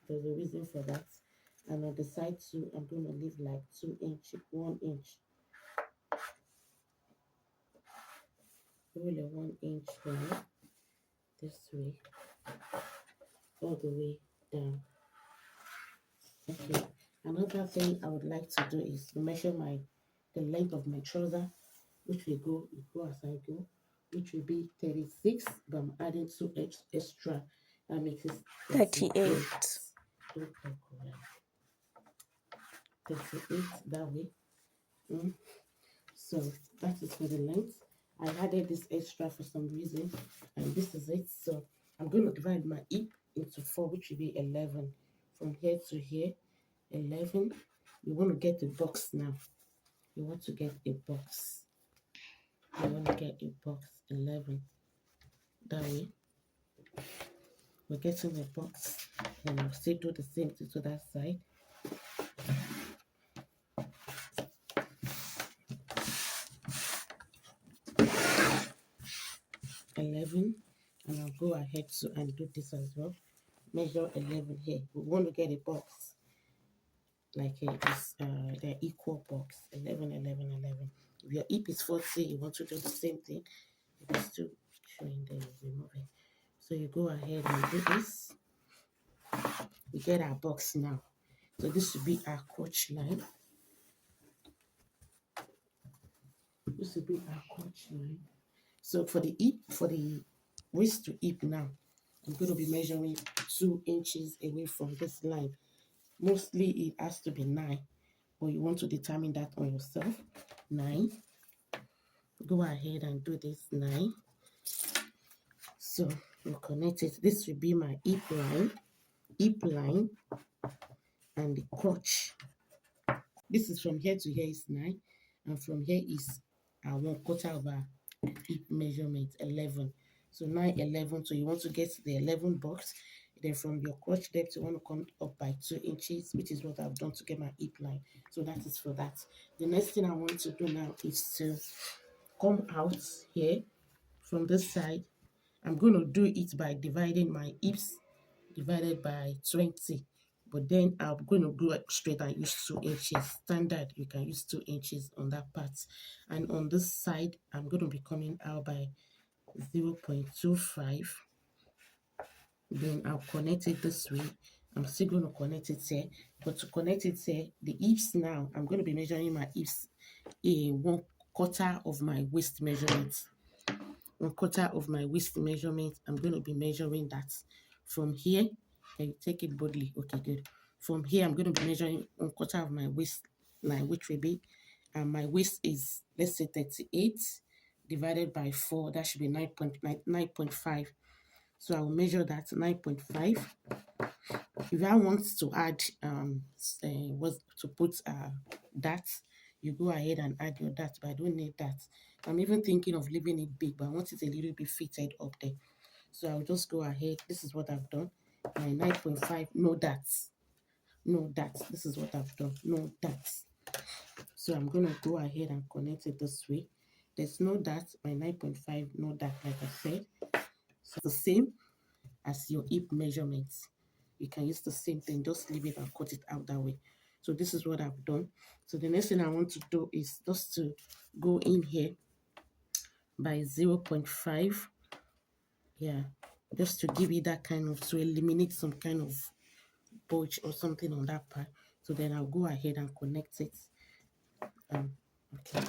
There's a reason for that. And on the side too, I'm going to leave like 2 inch, 1 inch. Roll a 1 inch down this way, all the way down. Okay. Another thing I would like to do is to measure the length of my trouser, which will go as I go, which will be 36, but I'm adding 2 extra. That makes it 38. 38 that way. So that is for the length. I added this extra for some reason, and this is it. So I'm going to divide my hip into 4, which will be 11. From here to here, 11. You want to get a box now. You want to get a box. You want to get a box, 11. That way, we're getting a box. And I'll still do the same thing to that side. 11, and I'll go ahead and do this as well. Measure 11 here. We want to get a box like the equal box, 11, 11, 11. If your hip is 40, you want to do the same thing. If it's still showing there, you remove it. So you go ahead and do this. We get our box now. So this should be our crotch line. This will be our crotch line. So for the hip, for the waist to hip now, I'm going to be measuring 2 inches away from this line. Mostly it has to be 9, but you want to determine that on yourself. 9. Go ahead and do this 9. So we'll connect it. This will be my hip line, and the crotch. This is from here to here is 9, and from here is 1/4 of our hip measurement, 11. So 9, 11. So you want to get the 11 box. Then from your crotch depth, you want to come up by 2 inches, which is what I've done to get my hip line. So that is for that. The next thing I want to do now is to come out here from this side. I'm going to do it by dividing my hips divided by 20. But then I'm going to go straight and use 2 inches. Standard, you can use 2 inches on that part. And on this side, I'm going to be coming out by 0.25. Then I'll connect it this way. I'm still going to connect it here. But to connect it here, the hips now, I'm going to be measuring my hips a 1/4 of my waist measurement. 1/4 of my waist measurement. I'm going to be measuring that from here. Can you take it boldly? Okay, good. From here, I'm going to be measuring 1/4 of my waistline, which will be, my waist is, let's say, 38 divided by 4. That should be 9.5. So I will measure that 9.5. If I want to add to put that, you go ahead and add your that, but I don't need that. I'm even thinking of leaving it big, but I want it a little bit fitted up there. So I'll just go ahead. This is what I've done. My 9.5, no dots. No dots. This is what I've done. No dots. So I'm going to go ahead and connect it this way. There's no dots. My 9.5, no dot, like I said. So the same as your hip measurements. You can use the same thing. Just leave it and cut it out that way. So this is what I've done. So the next thing I want to do is just to go in here by 0.5. Yeah, just to give it that kind of, to eliminate some kind of bulge or something on that part. So then I'll go ahead and connect it. Okay,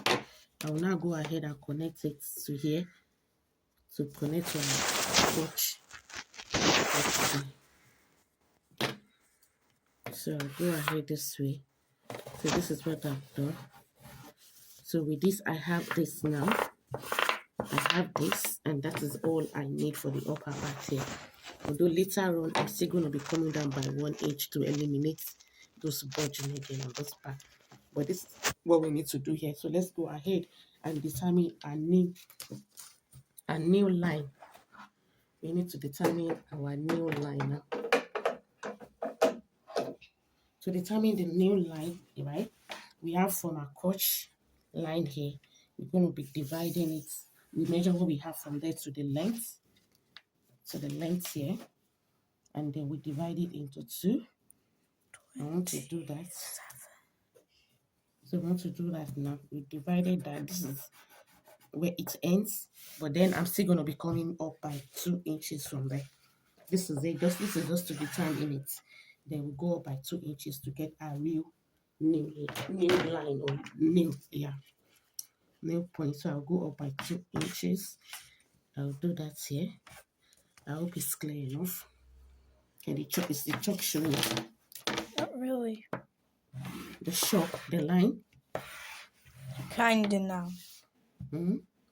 I will now go ahead and connect it to here, to connect to my crotch. So I'll go ahead this way. So this is what I've done. So with this, I have this now. I have this, and that is all I need for the upper part here. Although later on, I'm still going to be coming down by 1 inch to eliminate those bulging again on this part. But this is what we need to do here. So let's go ahead and determine a new line. We need to determine our new line now. To determine the new line, right, we have from our crotch line here, we're going to be dividing it. We measure what we have from there to the length here. and then we divide it into 2. I want to do that. So I want to do that now. We divided that. This is where it ends, but then I'm still going to be coming up by 2 inches from there. This is it. This is just to determine it. Then we go up by 2 inches to get a real nail line, or nail point. So I'll go up by 2 inches. I'll do that here. I hope it's clear enough. And the chalk is the chalk showing. Not really. The line. Kinda now.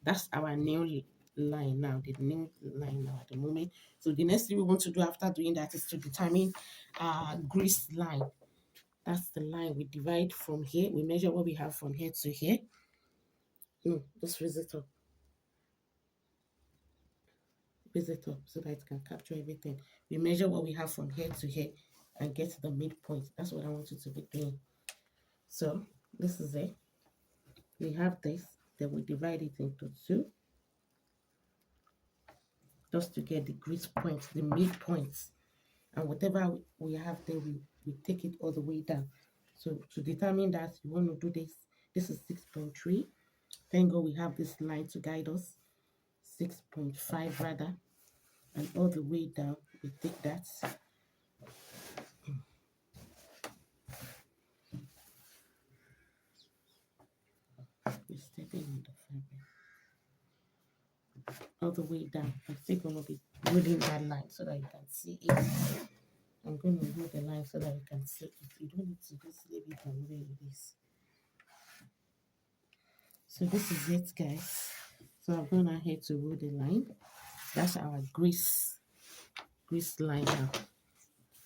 That's our nail line now, the nail line now at the moment. So the next thing we want to do after doing that is to determine our grease line. That's the line we divide from here. We measure what we have from here to here. No, just raise it up. Raise it up so that it can capture everything. We measure what we have from here to here and get to the midpoint. That's what I want you to be doing. So this is it. We have this. Then we divide it into 2. Just to get the grease point, the midpoint. And whatever we have there, we take it all the way down. So to determine that, you want to do this. This is 6.3. Thank God we have this line to guide us. 6.5 rather. And all the way down, we take that. We're stepping on the fabric. All the way down. I'm still going to be holding that line so that you can see it. I'm going to hold the line so that you can see it. You don't need to just leave it on where it is. So this is it, guys. So I'm going ahead to roll the line. That's our grease line now.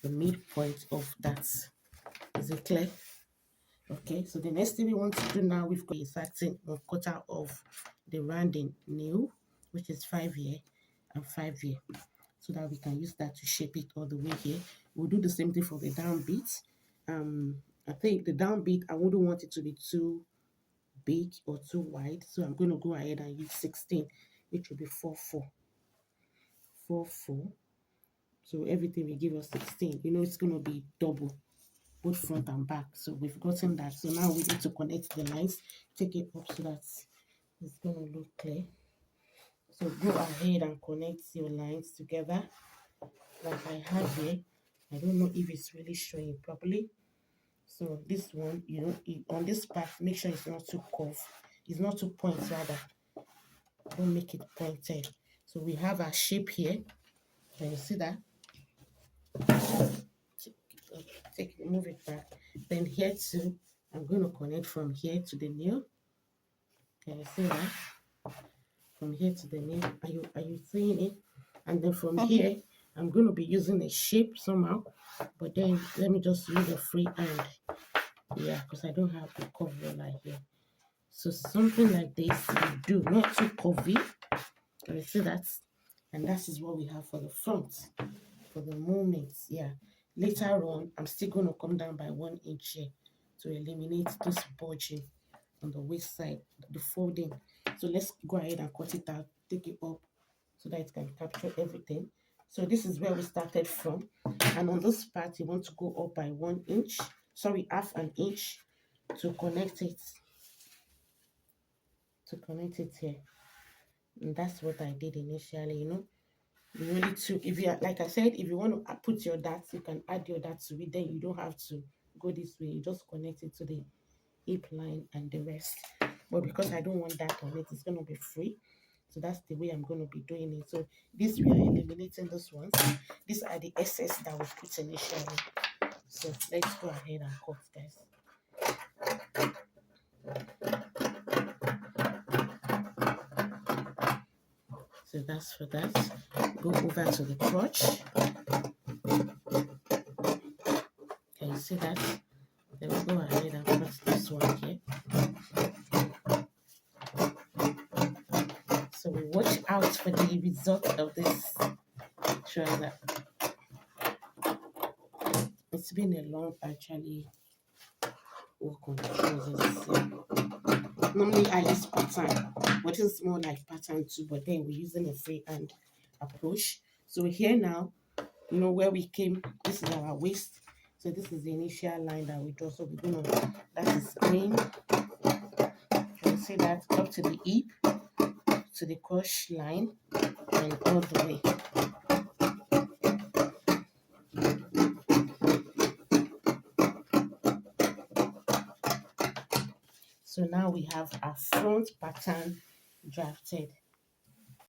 The midpoint of that. Is it clear? Okay, so the next thing we want to do now, we've got exacting 1/4 of the rounding nail, which is 5 here and 5 here, so that we can use that to shape it all the way here. We'll do the same thing for the down beat. I think the down beat, I wouldn't want it to be too big or too wide, so I'm going to go ahead and use 16, which will be 4/4. 4/4. So everything will give us 16. You know, it's going to be double, both front and back. So we've gotten that. So now we need to connect the lines, take it up so that it's going to look clear. So go ahead and connect your lines together like I have here. I don't know if it's really showing properly. So this one, you know, on this part, make sure it's not too curved. It's not too pointed rather. Don't make it pointed. So we have our shape here. Can you see that? Move it back. Then here too, I'm going to connect from here to the nail. Can you see that? From here to the nail. Are you seeing it? And then from here, I'm going to be using a shape somehow. But then let me just use a free hand. Yeah, because I don't have the cover like here. So something like this, we do not too curvy. Can you see that? And that is what we have for the front. For the moment, yeah. Later on, I'm still going to come down by 1 inch here to eliminate this bulging on the waist side, the folding. So let's go ahead and cut it out, take it up so that it can capture everything. So this is where we started from. And on this part, you want to go up by 1 inch, sorry, half an inch to connect it. Here. And that's what I did initially, you know. You only two, if you, like I said, if you want to put your darts, you can add your darts to it. Then you don't have to go this way. You just connect it to the hip line and the rest. But because I don't want that on it, it's going to be free. So that's the way I'm going to be doing it. So this, we are eliminating those ones. These are the excess that we put initially. So let's go ahead and cut, guys. So that's for that. Go over to the crotch. Can you see that? Then we'll go ahead and cut this one here. So we watch out for the result of this trouser. It's been a long actually work on the trousers. Yeah. Normally I use pattern, but it's more like pattern too, but then we're using a freehand approach. So here now, you know, where we came. This is our waist. So this is the initial line that we draw. So we're gonna, that is green. You can see that up to the hip, to the crush line, and all the way. So now we have our front pattern drafted.